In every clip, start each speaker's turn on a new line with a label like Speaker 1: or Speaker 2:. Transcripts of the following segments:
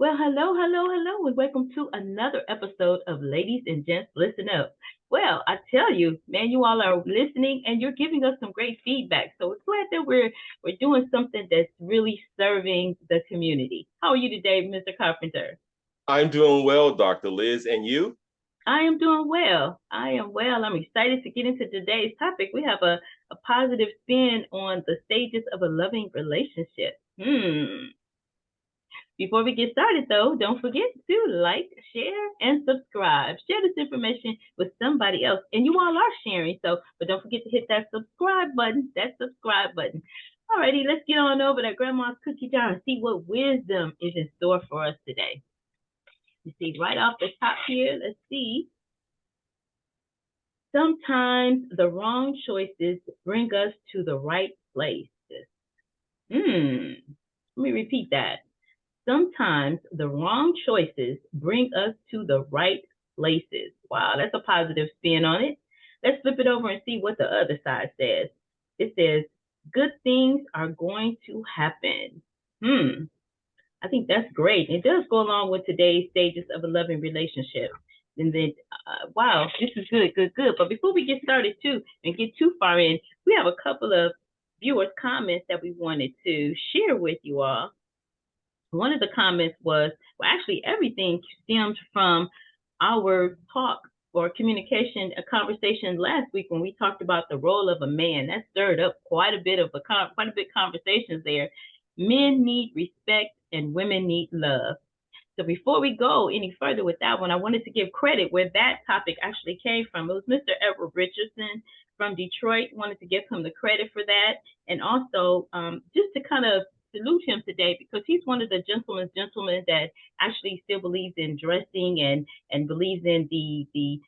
Speaker 1: Well, hello, hello, hello, and welcome to another episode of Ladies and Gents Listen Up. Well, I tell you, man, you all are listening and you're giving us some great feedback. So it's glad that we're doing something that's really serving the community. How are you today, Mr. Carpenter?
Speaker 2: I'm doing well, Dr. Liz, and you?
Speaker 1: I am doing well. I am well. I'm excited to get into today's topic. We have a positive spin on the stages of a loving relationship. Before we get started, though, don't forget to like, share, and subscribe. Share this information with somebody else. And you all are sharing, but don't forget to hit that subscribe button. Alrighty, let's get on over to Grandma's cookie jar and see what wisdom is in store for us today. You see, right off the top here, let's see. Sometimes the wrong choices bring us to the right places. Let me repeat that. Sometimes the wrong choices bring us to the right places. Wow, that's a positive spin on it. Let's flip it over and see what the other side says. It says, good things are going to happen. I think that's great. It does go along with today's stages of a loving relationship. And then, wow, this is good. But before we get started too and get too far in, we have a couple of viewers' comments that we wanted to share with you all. One of the comments was, well, actually everything stemmed from our talk or communication, a conversation last week when we talked about the role of a man. That stirred up quite a bit conversations there. Men need respect and women need love. So before we go any further with that one, I wanted to give credit where that topic actually came from. It was Mr. Edward Richardson from Detroit. Wanted to give him the credit for that. And also just to kind of salute him today because he's one of the gentlemen that actually still believes in dressing and believes in the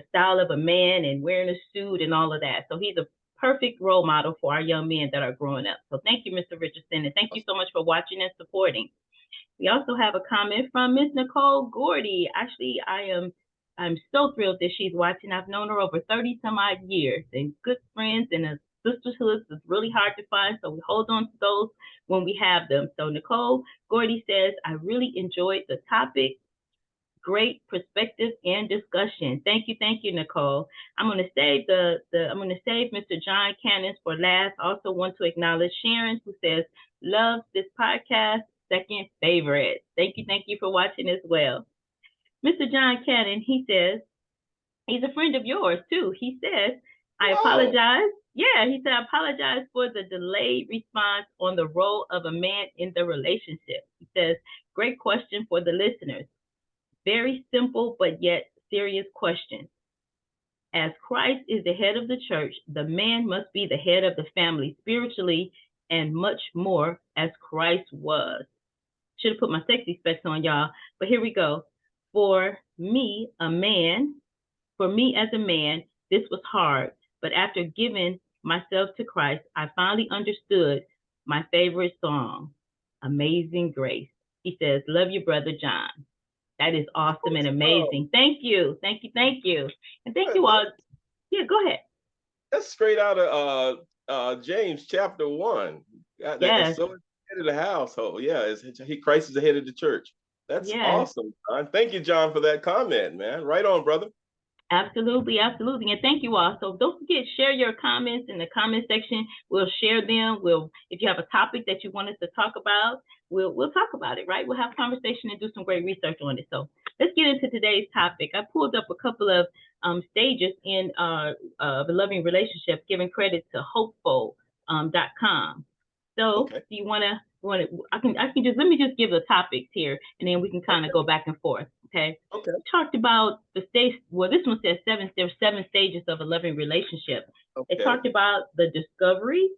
Speaker 1: style of a man and wearing a suit and all of that. So he's a perfect role model for our young men that are growing up. So thank you, Mr. Richardson, and thank you so much for watching and supporting. We also have a comment from Miss Nicole Gordy. Actually, I'm so thrilled that she's watching. I've known her over 30 some odd years and good friends and a sisterhood is really hard to find, so we hold on to those when we have them. So Nicole Gordy says, I really enjoyed the topic. Great perspective and discussion. Thank you, Nicole. I'm going to save Mr. John Cannons for last. I also want to acknowledge Sharon, who says loves this podcast. Second favorite. Thank you for watching as well. Mr. John Cannon, he says he's a friend of yours too. He says, I apologize. Yeah, he said, I apologize for the delayed response on the role of a man in the relationship. He says, great question for the listeners. Very simple, but yet serious question. As Christ is the head of the church, the man must be the head of the family spiritually and much more as Christ was. Should have put my sexy specs on, y'all, but here we go. For me as a man, this was hard, but after giving myself to Christ, I finally understood my favorite song, Amazing Grace. He says, love you, Brother John. That is awesome and amazing. Thank you. And thank you all. Yeah, go ahead.
Speaker 2: That's straight out of James chapter 1.
Speaker 1: Yes.
Speaker 2: So head of the household. Yeah, Christ is the head of the church. That's awesome, John. Thank you, John, for that comment, man. Right on, brother.
Speaker 1: Absolutely. And thank you all. So don't forget, share your comments in the comment section. We'll share them. If you have a topic that you want us to talk about, we'll talk about it, right? We'll have a conversation and do some great research on it. So let's get into today's topic. I pulled up a couple of stages in a loving relationship, giving credit to hopeful.com. So do you want to, let me just give the topics here and then we can kind of go back and forth. Okay. We talked about the stage. Well, this one says there's 7 stages of a loving relationship. They talked about the discovery.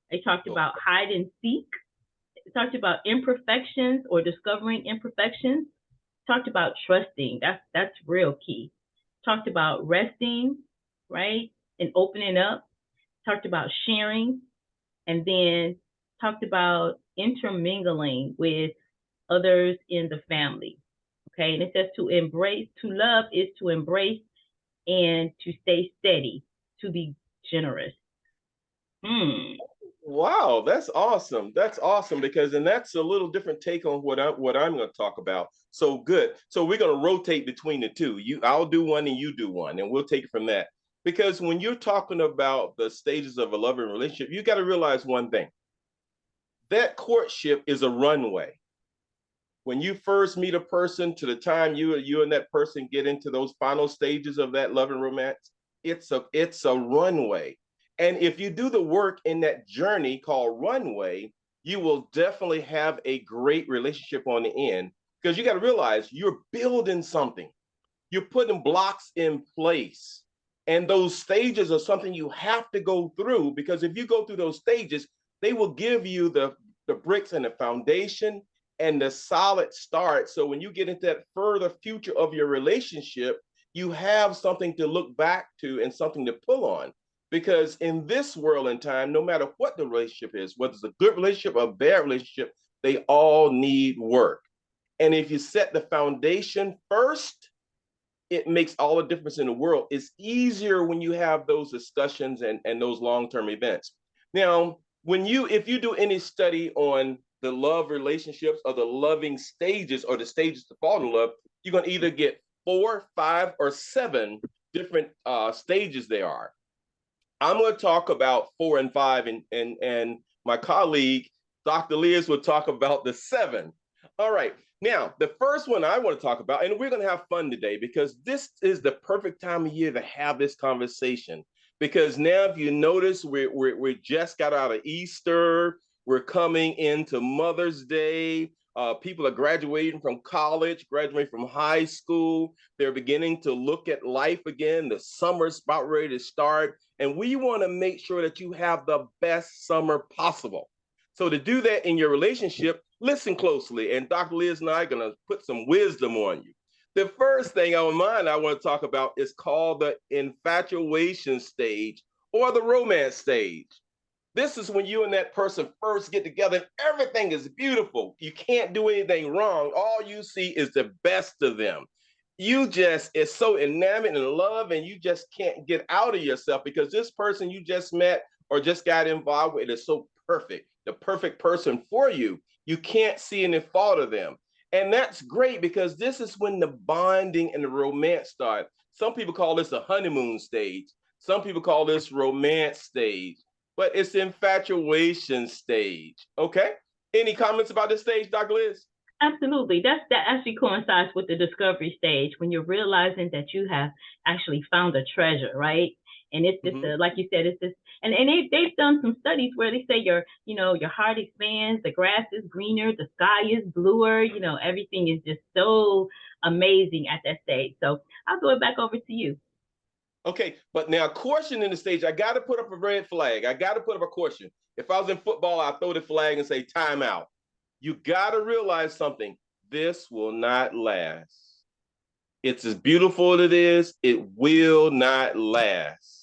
Speaker 1: They talked about hide and seek. They talked about imperfections or discovering imperfections. Talked about trusting. That's real key. Talked about resting, right? And opening up. Talked about sharing. And then talked about intermingling with others in the family. Okay, and it says to love is to embrace and to stay steady, to be generous.
Speaker 2: Wow, that's awesome. That's awesome because and that's a little different take on what I'm going to talk about. So good. So we're going to rotate between the two. I'll do one and you do one, and we'll take it from that. Because when you're talking about the stages of a loving relationship, you got to realize one thing. That courtship is a runway. When you first meet a person to the time you and that person get into those final stages of that love and romance, it's a runway. And if you do the work in that journey called runway, you will definitely have a great relationship on the end because you got to realize you're building something. You're putting blocks in place. And those stages are something you have to go through because if you go through those stages, they will give you the bricks and the foundation and the solid start. So when you get into that further future of your relationship, you have something to look back to and something to pull on. Because in this world and time, no matter what the relationship is, whether it's a good relationship or a bad relationship, they all need work. And if you set the foundation first, it makes all the difference in the world. It's easier when you have those discussions and those long-term events. Now, if you do any study on the love relationships or the loving stages or the stages to fall in love, you're going to either get 4, 5, or 7 different stages there are. I'm going to talk about 4 and 5, and my colleague, Dr. Liz, will talk about the 7. All right. Now, the first one I want to talk about, and we're going to have fun today because this is the perfect time of year to have this conversation. Because now, if you notice, we just got out of Easter, we're coming into Mother's Day. People are graduating from college, graduating from high school. They're beginning to look at life again. The summer's about ready to start. And we want to make sure that you have the best summer possible. So to do that in your relationship, listen closely. And Dr. Liz and I are going to put some wisdom on you. The first thing on mind I want to talk about is called the infatuation stage or the romance stage. This is when you and that person first get together and everything is beautiful. You can't do anything wrong. All you see is the best of them. You just is so enamored in love and you just can't get out of yourself because this person you just met or just got involved with is so perfect, the perfect person for you. You can't see any fault of them. And that's great because this is when the bonding and the romance start. Some people call this a honeymoon stage. Some people call this romance stage, but it's the infatuation stage. Okay. Any comments about this stage, Dr. Liz?
Speaker 1: Absolutely. That actually coincides with the discovery stage when you're realizing that you have actually found a treasure, right? And it's just like you said, it's just and they've done some studies where they say your heart expands, the grass is greener, the sky is bluer, everything is just so amazing at that stage. So I'll throw it back over to you.
Speaker 2: Okay, but now caution in the stage, I got to put up a red flag. I got to put up a caution. If I was in football, I'd throw the flag and say timeout. You got to realize something. This will not last. It's as beautiful as it is, it will not last.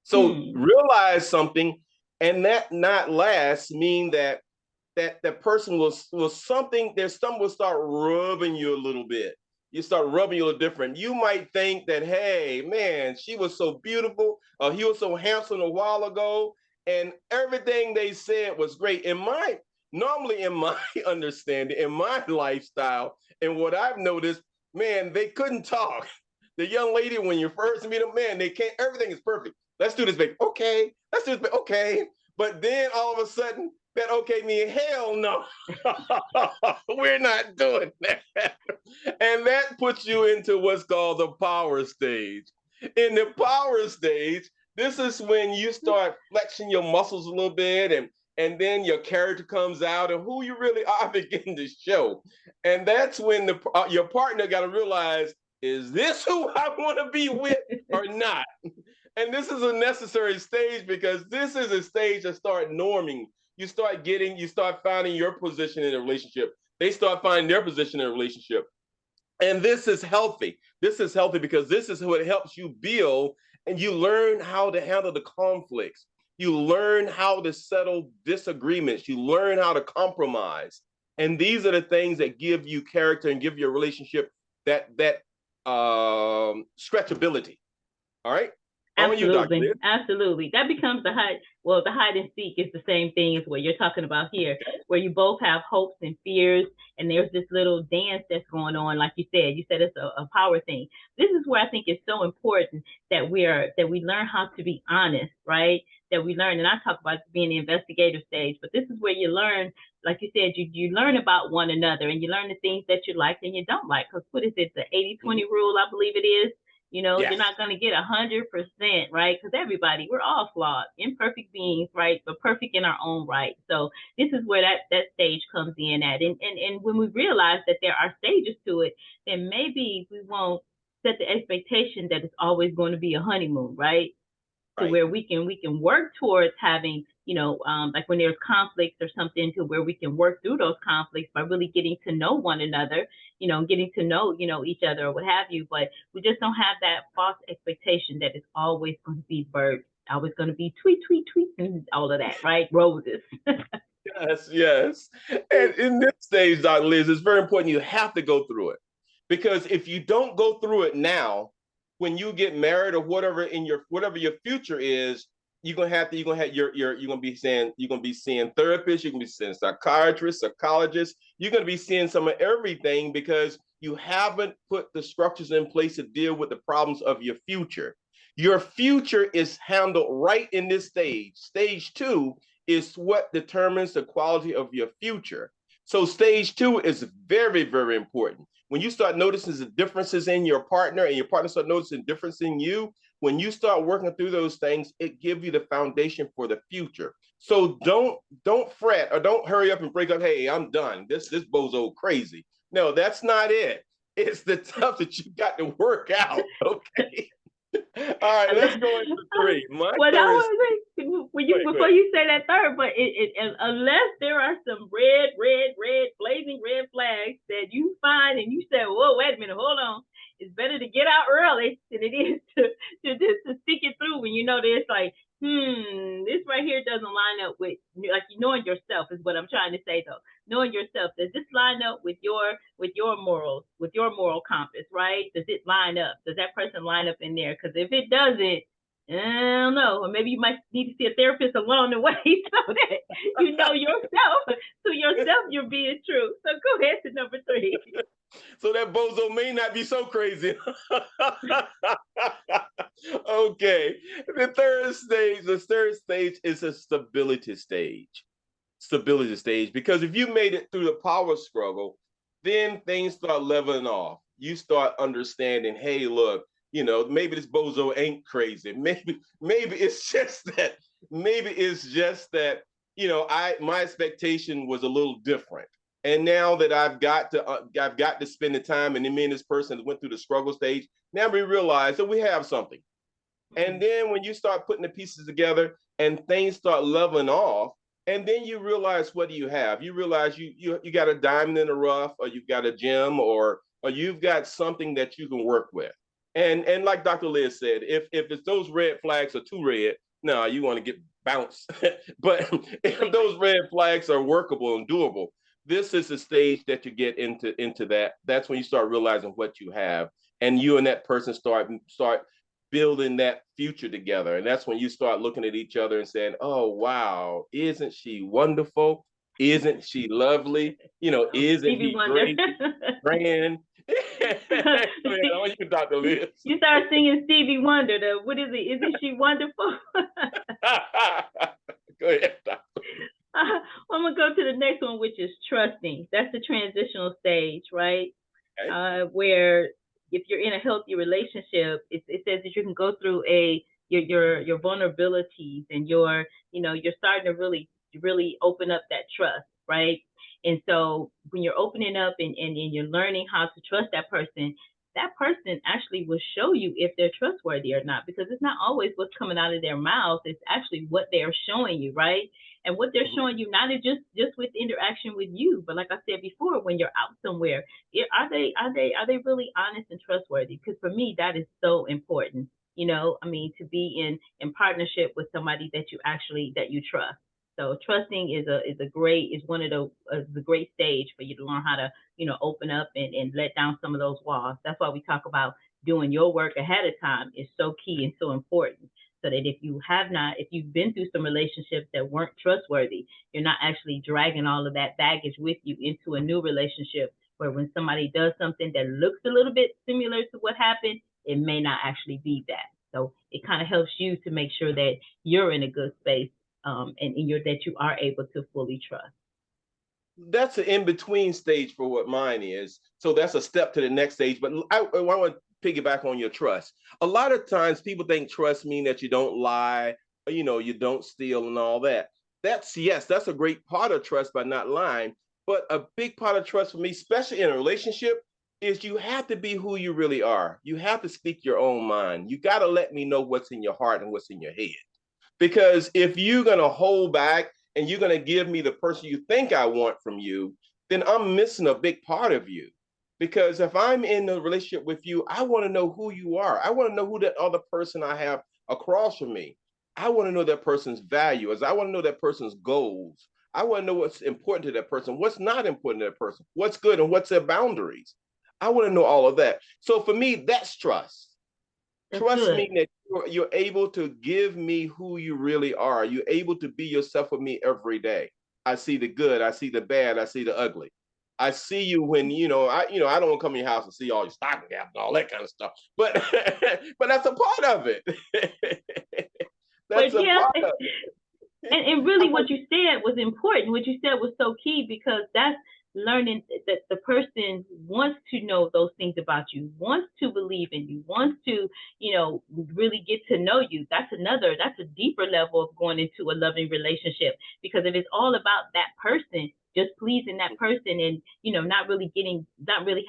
Speaker 2: So realize something, and that not last mean that person will something, there's something will start rubbing you a little bit. You start rubbing you a little different. You might think that, hey, man, she was so beautiful, or he was so handsome a while ago, and everything they said was great. Normally in my understanding, in my lifestyle, and what I've noticed, man, they couldn't talk. The young lady, when you first meet them, man, they can't, everything is perfect. Let's do this, baby. Okay. Let's do this, okay. But then all of a sudden, that okay mean hell no. We're not doing that. And that puts you into what's called the power stage. In the power stage, this is when you start flexing your muscles a little bit and then your character comes out and who you really are begin to show. And that's when your partner got to realize, is this who I want to be with or not? And this is a necessary stage because this is a stage that start norming. You start finding your position in a relationship. They start finding their position in a relationship. And this is healthy. This is healthy because this is what helps you build and you learn how to handle the conflicts. You learn how to settle disagreements. You learn how to compromise. And these are the things that give you character and give your relationship that stretchability. All right. On you, Dr.
Speaker 1: Absolutely,
Speaker 2: Liz.
Speaker 1: absolutely. That becomes the hide and seek is the same thing as what you're talking about here, where you both have hopes and fears, and there's this little dance that's going on, like you said. You said it's a power thing. This is where I think it's so important that we learn how to be honest, right? That we learn, and I talk about being the investigative stage, but this is where you learn, like you said, you learn about one another, and you learn the things that you like and you don't like. Because what is it, the 80-20 rule, I believe it is. You're
Speaker 2: Yes.
Speaker 1: not going to get 100%, right? Because everybody, we're all flawed, imperfect beings, right? But perfect in our own right. So this is where that stage comes in at. And when we realize that there are stages to it, then maybe we won't set the expectation that it's always going to be a honeymoon, right? To
Speaker 2: Right.
Speaker 1: where we can work towards having, like when there's conflicts or something, to where we can work through those conflicts by really getting to know one another, getting to know, each other or what have you. But we just don't have that false expectation that it's always going to be birds, always going to be tweet, tweet, tweet, and all of that, right? Roses.
Speaker 2: Yes, yes. And in this stage, Dr. Liz, it's very important you have to go through it. Because if you don't go through it now, when you get married or whatever your future is, you're gonna be seeing therapists, you're gonna be seeing psychiatrists, psychologists, you're gonna be seeing some of everything because you haven't put the structures in place to deal with the problems of your future. Your future is handled right in this stage. Stage two is what determines the quality of your future. So stage two is very, very important. When you start noticing the differences in your partner and your partner start noticing difference in you, when you start working through those things, it gives you the foundation for the future. So don't fret or don't hurry up and break up. Hey, I'm done. This bozo crazy. No, that's not it. It's the stuff that you got to work out. Okay. All right, let's go into three. My
Speaker 1: Well, that
Speaker 2: third is
Speaker 1: was before you say that third, but unless there are some blazing red flags that you find and you say, "Whoa, wait a minute, hold on," it's better to get out early than it is to stick it through when you know there's like, this right here doesn't line up with, like, knowing yourself is what I'm trying to say though. Knowing yourself, does this line up with your morals, with your moral compass, right? Does it line up? Does that person line up in there? Because if it doesn't, I don't know, or maybe you might need to see a therapist along the way so that you know yourself, to yourself you're being true. So go ahead to number three.
Speaker 2: so that bozo may not be so crazy. Okay. The third stage is a stability stage. Stability stage. Because if you made it through the power struggle, then things start leveling off. You start understanding, hey, look, maybe this bozo ain't crazy. Maybe it's just that, my expectation was a little different. And now that I've got to spend the time, and me and this person went through the struggle stage. Now we realize that we have something. And then when you start putting the pieces together and things start leveling off, and then you realize, what do you have? You realize you got a diamond in the rough, or you've got a gem, or you've got something that you can work with. And like Dr. Liz said, if it's those red flags are too red, no, you want to get bounced. But if those red flags are workable and doable, this is the stage that you get into that. That's when you start realizing what you have, and you and that person start building that future together. And that's when you start looking at each other and saying, oh, wow, isn't she wonderful? Isn't she lovely? Isn't
Speaker 1: Stevie
Speaker 2: he
Speaker 1: Wonder.
Speaker 2: great? Grand. I you, Dr. Liz.
Speaker 1: You start singing Stevie Wonder. What is it? Isn't she wonderful?
Speaker 2: Go ahead, Dr.
Speaker 1: I'm going to go to the next one, which is trusting. That's the transitional stage, right? Okay. Where if you're in a healthy relationship, it says that you can go through your vulnerabilities, and you're starting to really open up that trust, right? And so when you're opening up and you're learning how to trust that person actually will show you if they're trustworthy or not, because it's not always what's coming out of their mouth. It's actually what they're showing you, right? And what they're showing you, not just with interaction with you, but like I said before, when you're out somewhere, are they really honest and trustworthy? Because for me, that is so important. To be in partnership with somebody that you trust. So trusting is one of the great stage for you to learn how to open up and let down some of those walls. That's why we talk about doing your work ahead of time is so key and so important. So that if you've been through some relationships that weren't trustworthy, you're not actually dragging all of that baggage with you into a new relationship where when somebody does something that looks a little bit similar to what happened, it may not actually be that. So it kind of helps you to make sure that you're in a good space, and that you are able to fully trust.
Speaker 2: That's an in-between stage for what mine is. So that's a step to the next stage. But I want to piggyback on your trust. A lot of times people think trust means that you don't lie, or, you don't steal and all that. Yes, that's a great part of trust by not lying. But a big part of trust for me, especially in a relationship, is you have to be who you really are. You have to speak your own mind. You got to let me know what's in your heart and what's in your head. Because if you're going to hold back and you're going to give me the person you think I want from you, then I'm missing a big part of you. Because if I'm in a relationship with you, I want to know who you are. I want to know who that other person I have across from me. I want to know that person's values. I want to know that person's goals. I want to know what's important to that person, what's not important to that person, what's good and what's their boundaries. I want to know all of that. So for me, that's trust.
Speaker 1: That's
Speaker 2: Trust
Speaker 1: good.
Speaker 2: me that you're able to give me who you really are. You're able to be yourself with me every day. I see the good, I see the bad, I see the ugly. I see you when I don't want to come in your house and see all your stocking caps and all that kind of stuff. But but that's a part of it. That's
Speaker 1: But
Speaker 2: a
Speaker 1: yeah,
Speaker 2: part of it.
Speaker 1: and really what you said was important. What you said was so key because that's learning that the person wants to know those things about you, wants to believe in you, wants to, really get to know you. That's a deeper level of going into a loving relationship. Because if it's all about that person, just pleasing that person and, not really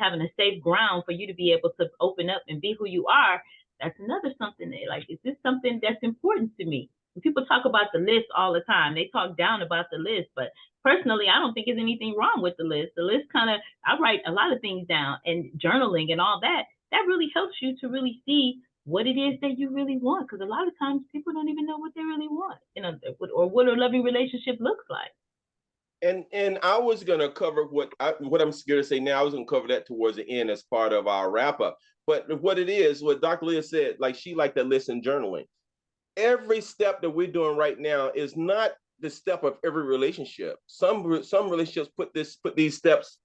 Speaker 1: having a safe ground for you to be able to open up and be who you are, that's another something that, like, is this something that's important to me? People talk about the list all the time. They talk down about the list, but personally, I don't think there's anything wrong with the list. The list I write a lot of things down, and journaling and all that. That really helps you to really see what it is that you really want. Because a lot of times people don't even know what they really want, or what a loving relationship looks like.
Speaker 2: And I was gonna cover what I'm scared to say now. I was gonna cover that towards the end as part of our wrap up. But what it is, what Dr. Liz said, like she liked to listen journaling. Every step that we're doing right now is not the step of every relationship. Some relationships put these steps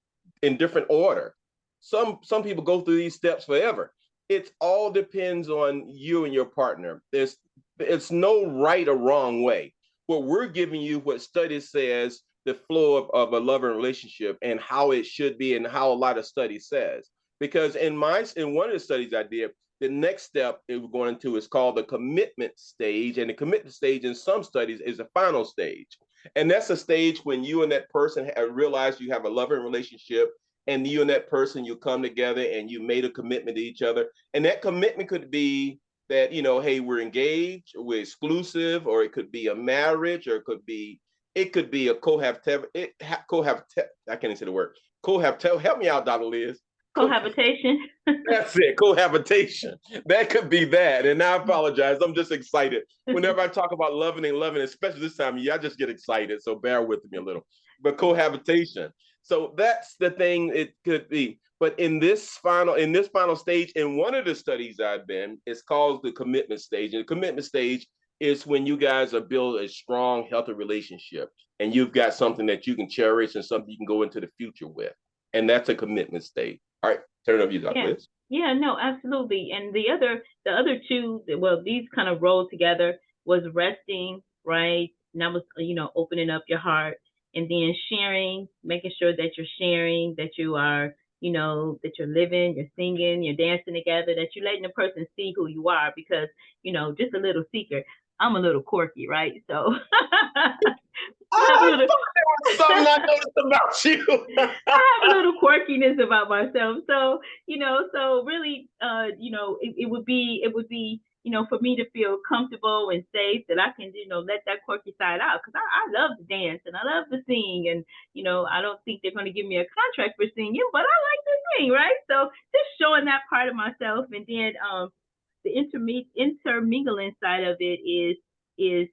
Speaker 2: in different order. Some people go through these steps forever. It all depends on you and your partner. It's no right or wrong way. What we're giving you, what study says, the flow of a loving relationship and how it should be, and how a lot of study says. Because in one of the studies I did, the next step we're going into is called the commitment stage. And the commitment stage in some studies is the final stage. And that's a stage when you and that person have realized you have a loving relationship, and you and that person, you come together and you made a commitment to each other. And that commitment could be that, hey, we're engaged, we're exclusive, or it could be a marriage, or it could be a cohabitation. I can't even say the word. Cohabitation. Help me out, Dr. Liz.
Speaker 1: Cohabitation.
Speaker 2: That's it, cohabitation. That could be that. And I apologize. I'm just excited. Whenever I talk about loving and loving, especially this time of year, I just get excited. So bear with me a little. But cohabitation. So that's the thing it could be. But in this final stage, in one of the studies I've been, it's called the commitment stage. And the commitment stage is when you guys are building a strong, healthy relationship, and you've got something that you can cherish and something you can go into the future with. And that's a commitment stage. All right, turn it over to you, Dr.
Speaker 1: Yeah.
Speaker 2: Liz.
Speaker 1: Yeah, no, absolutely. And the other two, well, these kind of rolled together, was resting, right? And that was, opening up your heart, and then sharing, making sure that you're sharing, that you are, that you're living, you're singing, you're dancing together, that you're letting the person see who you are. Because, just a little secret, I'm a little quirky, right? So I have a
Speaker 2: I
Speaker 1: little,
Speaker 2: thought there was something I noticed about you.
Speaker 1: I have a little quirkiness about myself. So, so really, it would be, for me to feel comfortable and safe, that I can, let that quirky side out. Cause I love to dance and I love to sing. And, I don't think they're going to give me a contract for singing, but I like to sing. Right. So just showing that part of myself. And then, the intermingling side of it is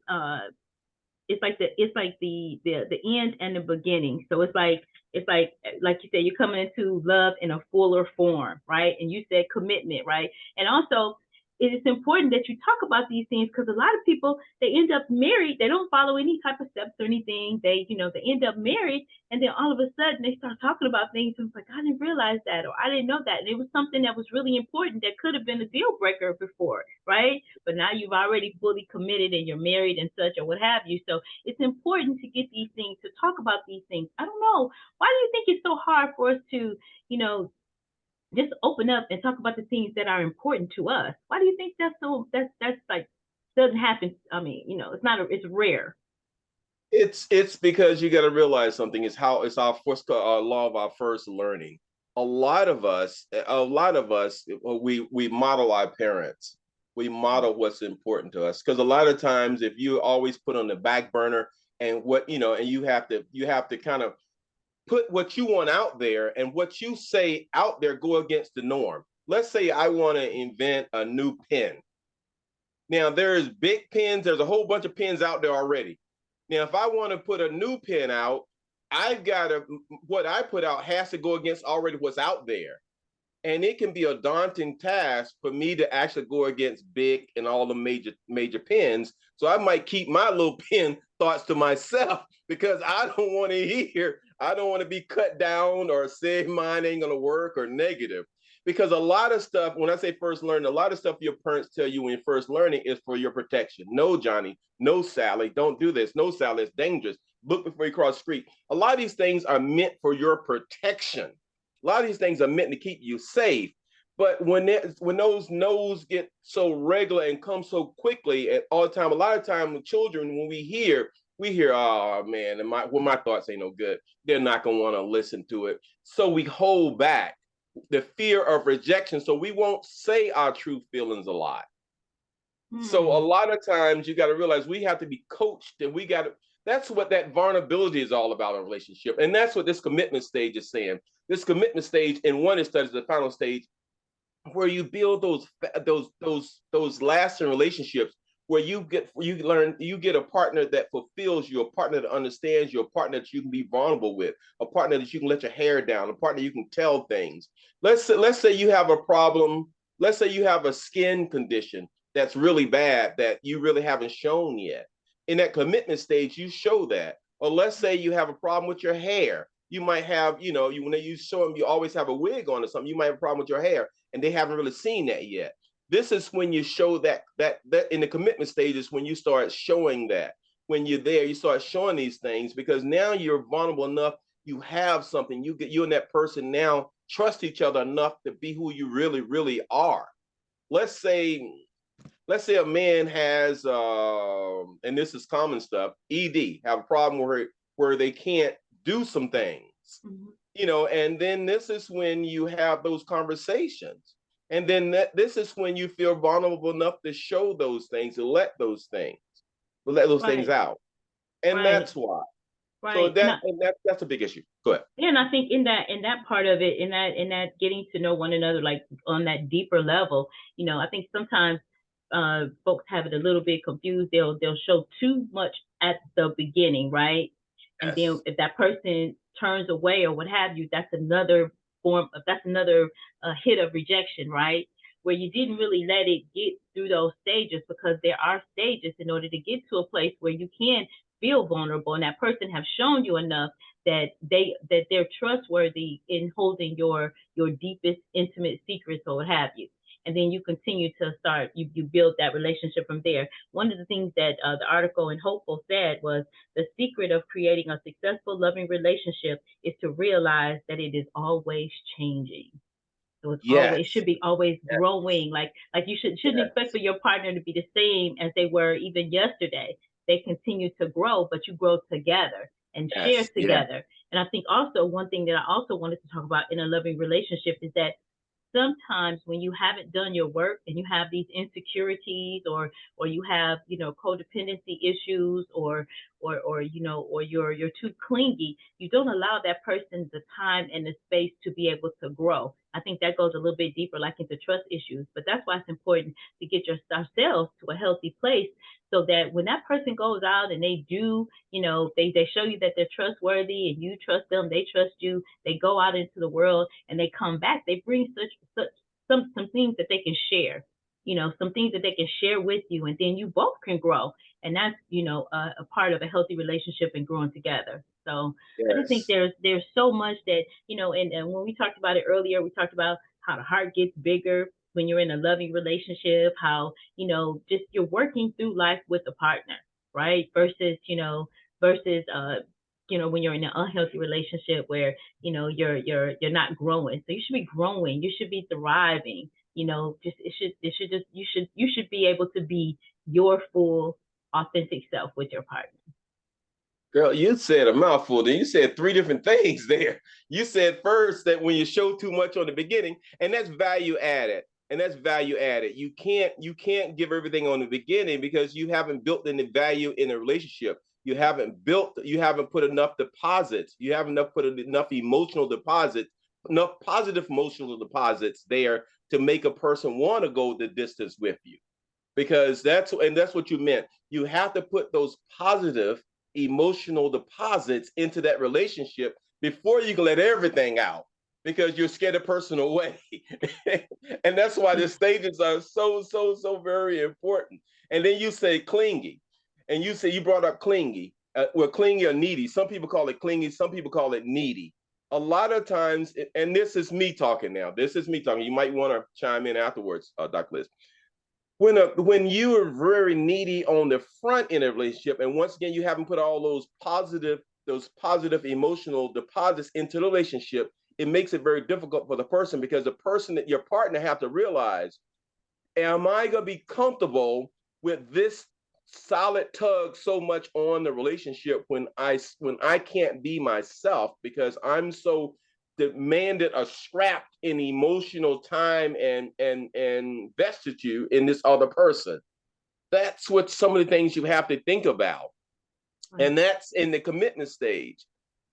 Speaker 1: the end and the beginning. So it's like you said, you're coming into love in a fuller form, right? And you said commitment, right? And also it is important that you talk about these things, because a lot of people, they end up married, they don't follow any type of steps or anything. They end up married, and then all of a sudden they start talking about things, and it's like, I didn't realize that, or I didn't know that. And it was something that was really important that could have been a deal breaker before, right? But now you've already fully committed and you're married and such, or what have you. So it's important to get these things, to talk about these things. I don't know. Why do you think it's so hard for us to, you know, just open up and talk about the things that are important to us? Why do you think that's like doesn't happen? I mean, it's rare.
Speaker 2: It's because you got to realize something. It's our first law of our first learning. A lot of us, we model our parents. We model what's important to us, because a lot of times, if you always put on the back burner, and and you have to kind of put what you want out there, and what you say out there go against the norm. Let's say I want to invent a new pen. Now there's big pens. There's a whole bunch of pens out there already. Now, if I want to put a new pen out, I've got to, what I put out has to go against already what's out there. And it can be a daunting task for me to actually go against big and all the major pens. So I might keep my little pen thoughts to myself, because I don't want to be cut down or say mine ain't gonna work or negative. Because a lot of stuff, when I say first learning, a lot of stuff your parents tell you when you're first learning is for your protection. No, Johnny, no, Sally, don't do this. No, Sally, it's dangerous. Look before you cross the street. A lot of these things are meant for your protection. A lot of these things are meant to keep you safe. But when those no's get so regular and come so quickly at all the time, a lot of time with children, when we hear, oh man, and my thoughts ain't no good. They're not gonna want to listen to it. So we hold back the fear of rejection. So we won't say our true feelings a lot. So a lot of times you got to realize we have to be coached, and that's what that vulnerability is all about in a relationship. And that's what this commitment stage is saying. This commitment stage, in one instance, is the final stage, where you build those lasting relationships, where you get a partner that fulfills you, a partner that understands you, a partner that you can be vulnerable with, a partner that you can let your hair down, a partner you can tell things. Let's say you have a problem. Let's say you have a skin condition that's really bad that you really haven't shown yet. In that commitment stage, you show that. Or let's say you have a problem with your hair. You might have, when you show them you always have a wig on or something, you might have a problem with your hair, and they haven't really seen that yet. This is when you show that in the commitment stages, when you start showing that. When you're there, you start showing these things, because now you're vulnerable enough. You have something. You and that person now trust each other enough to be who you really, really are. Let's say a man has, and this is common stuff, ED, have a problem where they can't do some things, and then this is when you have those conversations. And then this is when you feel vulnerable enough to show those things, to let those things out. And that's why. So
Speaker 1: Right.
Speaker 2: that's a big issue. Go ahead.
Speaker 1: Yeah, and I think in that part of it, in that getting to know one another, like on that deeper level, I think sometimes folks have it a little bit confused. They'll show too much at the beginning, right? And then
Speaker 2: Yes.
Speaker 1: if that person turns away or what have you, that's another hit of rejection, right? Where you didn't really let it get through those stages, because there are stages in order to get to a place where you can feel vulnerable, and that person have shown you enough that they're trustworthy in holding your deepest intimate secrets or what have you. And then you continue to you build that relationship from there. One of the things that the article in Hopeful said was, the secret of creating a successful, loving relationship is to realize that it is always changing. So it
Speaker 2: Yes.
Speaker 1: should be always
Speaker 2: Yes.
Speaker 1: growing. Like you shouldn't expect for your partner to be the same as they were even yesterday. They continue to grow, but you grow together and share
Speaker 2: Yes. Yes.
Speaker 1: together. And I think also one thing that I also wanted to talk about in a loving relationship is that sometimes when you haven't done your work and you have these insecurities, or you have codependency issues, or you're too clingy, you don't allow that person the time and the space to be able to grow. I think that goes a little bit deeper, like into trust issues. But that's why it's important to get ourselves to a healthy place, so that when that person goes out and they do, they show you that they're trustworthy and you trust them, they trust you, they go out into the world and they come back, they bring such some things that they can share, some things that they can share with you, and then you both can grow. And that's, a part of a healthy relationship and growing together. So I just think
Speaker 2: Yes.
Speaker 1: there's so much that, and when we talked about it earlier, we talked about how the heart gets bigger when you're in a loving relationship, how, just you're working through life with a partner, right? Versus when you're in an unhealthy relationship where, you're not growing. So you should be growing, you should be thriving, just you should be able to be your full authentic self with your partner.
Speaker 2: Girl, you said a mouthful. Then you said three different things there. You said first that when you show too much on the beginning, and that's value added. And that's value added. You can't give everything on the beginning because you haven't built any value in a relationship. You haven't put enough deposits. You haven't put enough emotional deposits, enough positive emotional deposits there to make a person want to go the distance with you. Because that's what you meant. You have to put those positive emotional deposits into that relationship before you can let everything out, because you're scared the person away. And that's why the stages are so very important. And then you say clingy, and you brought up clingy. Well, clingy or needy. Some people call it clingy, some people call it needy. A lot of times, and this is me talking now. This is me talking. You might want to chime in afterwards, Dr. Liz. When you are very needy on the front end of a relationship, and once again you haven't put all those positive emotional deposits into the relationship, it makes it very difficult for the person, because the person that your partner have to realize, am I going to be comfortable with this solid tug so much on the relationship when I can't be myself because I'm so demanded or strapped in emotional time and vestige in this other person. That's what some of the things you have to think about.
Speaker 1: Right.
Speaker 2: And that's in the commitment stage.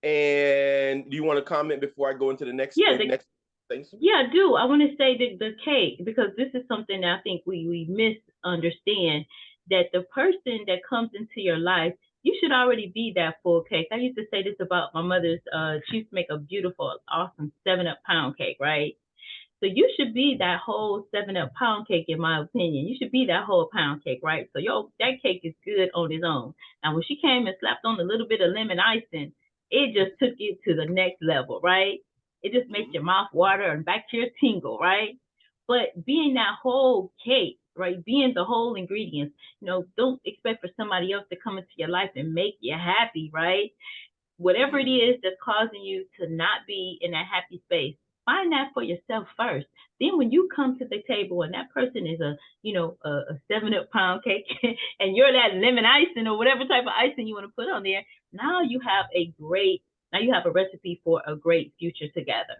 Speaker 2: And do you want to comment before I go into the next next things?
Speaker 1: Yeah, I do. I want to say that the cake, because this is something that I think we misunderstand, that the person that comes into your life, you should already be that full cake. I used to say this about my mother's, she used to make a beautiful, awesome 7-Up pound cake, right? So you should be that whole 7-Up pound cake, in my opinion. You should be that whole pound cake, right? So that cake is good on its own. Now, when she came and slapped on a little bit of lemon icing, it just took it to the next level, right? It just makes your mouth water and back to your tingle, right? But being that whole cake, right? Being the whole ingredients, don't expect for somebody else to come into your life and make you happy, right? Whatever it is that's causing you to not be in that happy space, find that for yourself first. Then when you come to the table and that person is a 7-Up pound cake and you're that lemon icing or whatever type of icing you want to put on there, now you have a recipe for a great future together.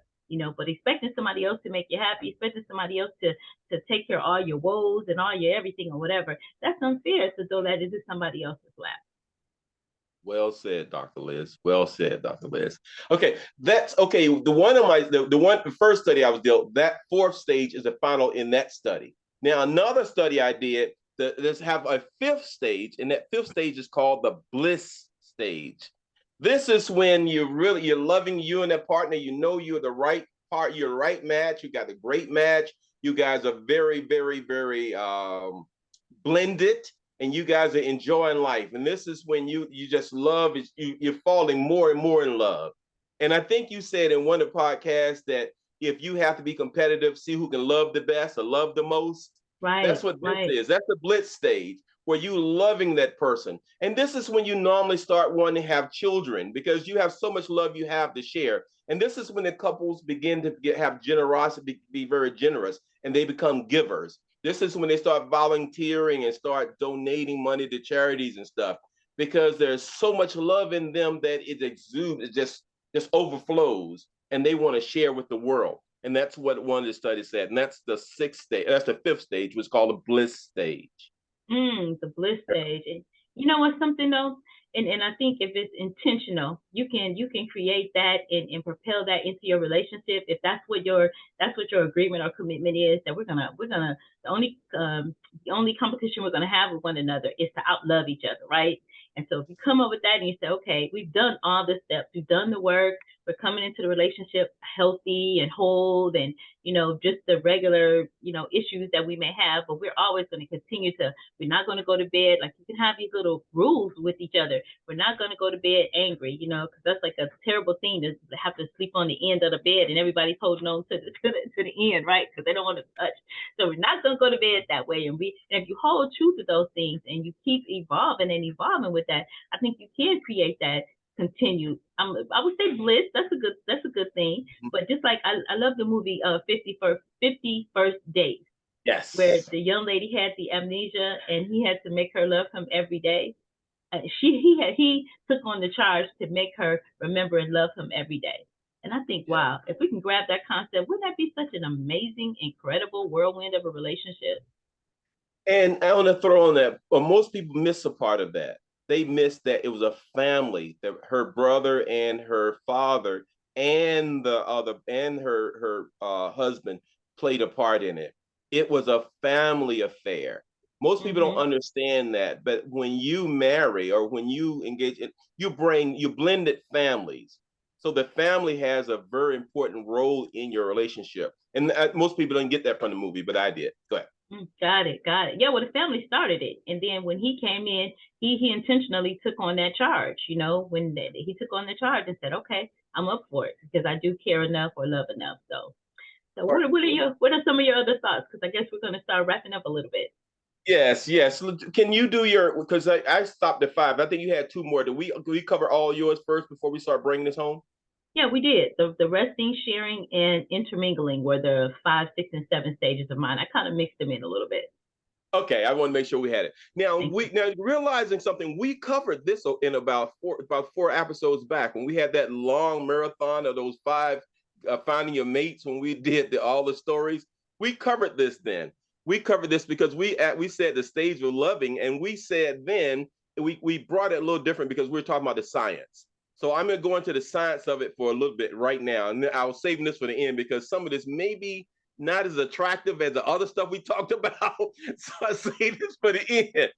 Speaker 1: But expecting somebody else to make you happy, expecting somebody else to take care of all your woes and all your everything or whatever, that's unfair to throw that into somebody else's lap.
Speaker 2: Well said, Dr. Liz. Well said, Dr. Liz. Okay, that's okay. The first study I was dealt, that fourth stage is the final in that study. Now, another study I did, let's have a fifth stage, and that fifth stage is called the bliss stage. This is when you're loving you and that partner. You know you're the right part, you're the right match. You got a great match. You guys are very, very, very blended, and you guys are enjoying life. And this is when you just love, you're falling more and more in love. And I think you said in one of the podcasts that if you have to be competitive, see who can love the best or love the most.
Speaker 1: Right.
Speaker 2: That's what this is. That's the blitz stage where you loving that person. And this is when you normally start wanting to have children because you have so much love you have to share. And this is when the couples begin to have generosity, be very generous, and they become givers. This is when they start volunteering and start donating money to charities and stuff, because there's so much love in them that it exudes, it just overflows, and they want to share with the world. And that's what one of the studies said. And that's the sixth stage. That's the fifth stage, which is called the bliss stage.
Speaker 1: The bliss stage. And you know what's something though? and I think if it's intentional, you can create that and propel that into your relationship. If that's what your agreement or commitment is, that we're gonna the only competition we're gonna have with one another is to outlove each other, right? And so if you come up with that and you say, okay, we've done all the steps, we've done the work, we're coming into the relationship healthy and whole, and just the regular issues that we may have, but we're always going to continue to. We're not going to go to bed like you can have these little rules with each other. We're not going to go to bed angry, because that's like a terrible thing to have to sleep on the end of the bed and everybody's holding on to the end, right? Because they don't want to touch. So we're not going to go to bed that way. And if you hold true to those things and you keep evolving and evolving with that, I think you can create that continued. I would say bliss. That's a good thing. But just like I love the movie 50 First Dates.
Speaker 2: Yes.
Speaker 1: Where the young lady had the amnesia and he had to make her love him every day. He took on the charge to make her remember and love him every day. And I think, wow, if we can grab that concept, wouldn't that be such an amazing, incredible whirlwind of a relationship?
Speaker 2: And I want to throw on that, but most people miss a part of that. They miss that it was a family, that her brother and her father and the other and her husband played a part in it. It was a family affair. Most people don't understand that, but when you marry or when you engage, you blended families. So the family has a very important role in your relationship, and most people don't get that from the movie, but I did. Go ahead.
Speaker 1: Got it. Yeah, well, the family started it, and then when he came in, he intentionally took on that charge. When he took on the charge and said, "Okay, I'm up for it because I do care enough or love enough." So what are some of your other thoughts? Because I guess we're going to start wrapping up a little bit.
Speaker 2: Yes. Can you do because I stopped at 5. I think you had 2 more. Do we cover all yours first before we start bringing this home?
Speaker 1: Yeah, we did. The resting, sharing, and intermingling were the 5, 6, and 7 stages of mine. I kind of mixed them in a little bit.
Speaker 2: Okay, I want to make sure we had it. Now realizing something, we covered this in about 4 episodes back when we had that long marathon of those 5 finding your mates when we did all the stories. We covered this then. We covered this because we said the stage of loving, and we said then we brought it a little different because we were talking about the science. So I'm going to go into the science of it for a little bit right now, and I was saving this for the end because some of this may be not as attractive as the other stuff we talked about. So I say this for the end.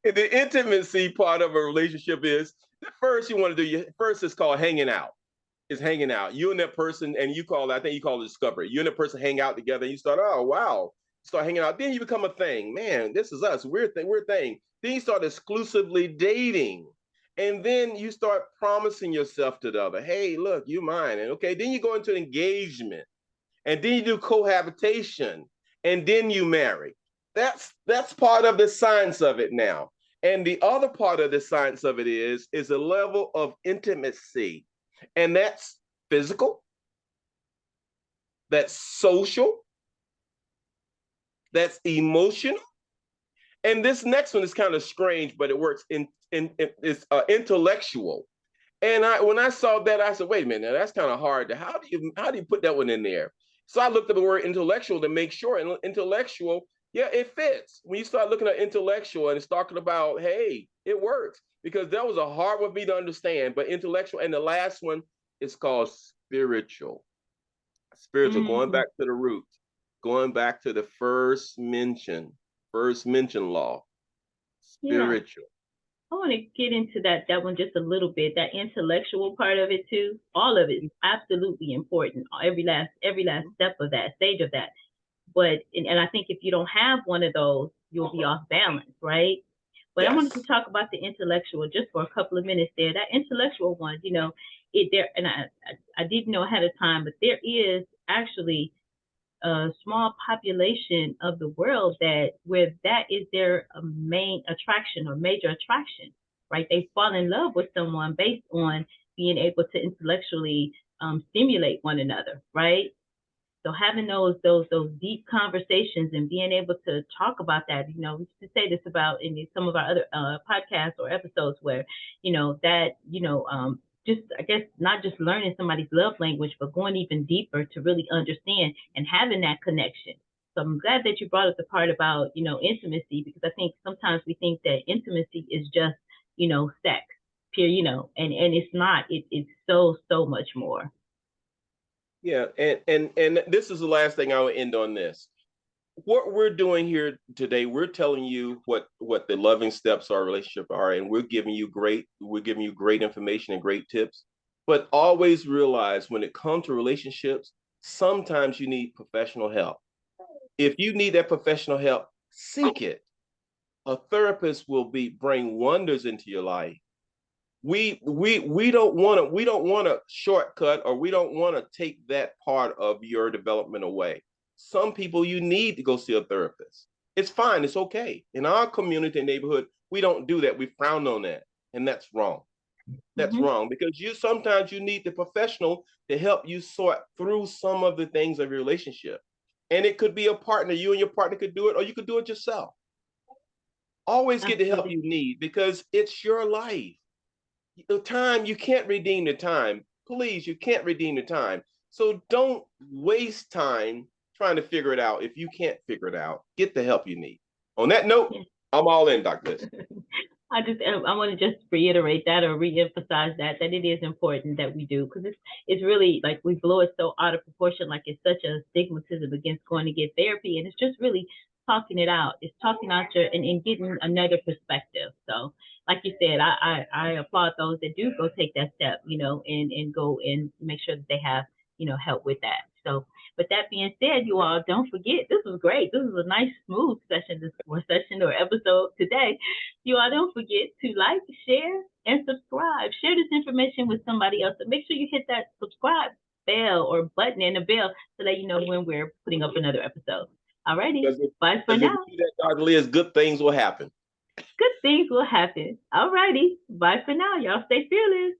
Speaker 2: And the intimacy part of a relationship is the first you want to do. First is called hanging out. Is hanging out. You and that person, and I think you call it discovery. You and that person hang out together, and you start, oh wow, start hanging out. Then you become a thing. Man, this is us. We're a thing. Then you start exclusively dating. And then you start promising yourself to the other. Hey, look, you're mine. And okay, then you go into engagement. And then you do cohabitation, and then you marry. That's part of the science of it now. And the other part of the science of it is a level of intimacy, and that's physical, that's social, that's emotional, and this next one is kind of strange, but it works. It's intellectual. And when I saw that, I said, wait a minute, that's kind of hard. How do you put that one in there? So I looked at the word intellectual to make sure. And intellectual, yeah, it fits. When you start looking at intellectual and it's talking about, hey, it works. Because that was a hard one for me to understand. But intellectual, and the last one is called spiritual. Spiritual, going back to the roots, going back to the first mention law. Spiritual.
Speaker 1: Yeah. I want to get into that one just a little bit. That intellectual part of it too. All of it is absolutely important. Every last step of that, stage of that. But and I think if you don't have one of those, you'll be off balance, right? But yes. I wanted to talk about the intellectual just for a couple of minutes there. That intellectual one, and I didn't know ahead of time, but there is actually a small population of the world where that is their main attraction or major attraction, right? They fall in love with someone based on being able to intellectually stimulate one another, right? So having those deep conversations and being able to talk about that, we used to say this about in some of our other podcasts or episodes where, just I guess not just learning somebody's love language, but going even deeper to really understand and having that connection. So I'm glad that you brought up the part about intimacy, because I think sometimes we think that intimacy is just sex, pure, and it's not. It's so much more.
Speaker 2: Yeah, and this is the last thing I will end on this. What we're doing here today, we're telling you what the loving steps of our relationship are, and we're giving you great information and great tips. But always realize when it comes to relationships, sometimes you need professional help. If you need that professional help, seek it. A therapist will bring wonders into your life. We don't want to shortcut, or we don't want to take that part of your development away. Some people, you need to go see a therapist. It's fine, it's okay. In our community and neighborhood, we don't do that. We frown on that, and that's wrong. That's
Speaker 1: Mm-hmm.
Speaker 2: wrong, because you sometimes you need the professional to help you sort through some of the things of your relationship. And it could be a partner. You and your partner could do it, or you could do it yourself. Always get the help
Speaker 1: Absolutely.
Speaker 2: you need, because it's your life. The time, you can't redeem the time. Please, you can't redeem the time. So don't waste time trying to figure it out. If you can't figure it out, get the help you need. On that note,
Speaker 1: Yeah.
Speaker 2: I'm all in, Dr. Liz.
Speaker 1: I want to just reiterate that, or reemphasize that it is important that we do, because it's really like we blow it so out of proportion, like it's such a stigmatism against going to get therapy, and it's just really talking it out. It's talking out and getting another perspective. So, like you said, I applaud those that do go take that step, and go and make sure that they have help with that. So, with that being said, you all don't forget, this was great. This was a nice, smooth session, or episode today. You all don't forget to like, share, and subscribe. Share this information with somebody else. And make sure you hit that subscribe bell or button and the bell so that you know when we're putting up another episode. Alrighty.
Speaker 2: Because if,
Speaker 1: Bye for
Speaker 2: 'cause if
Speaker 1: now.
Speaker 2: you do that, Dr. Liz, good things will happen.
Speaker 1: Good things will happen. Alrighty. Bye for now. Y'all stay fearless.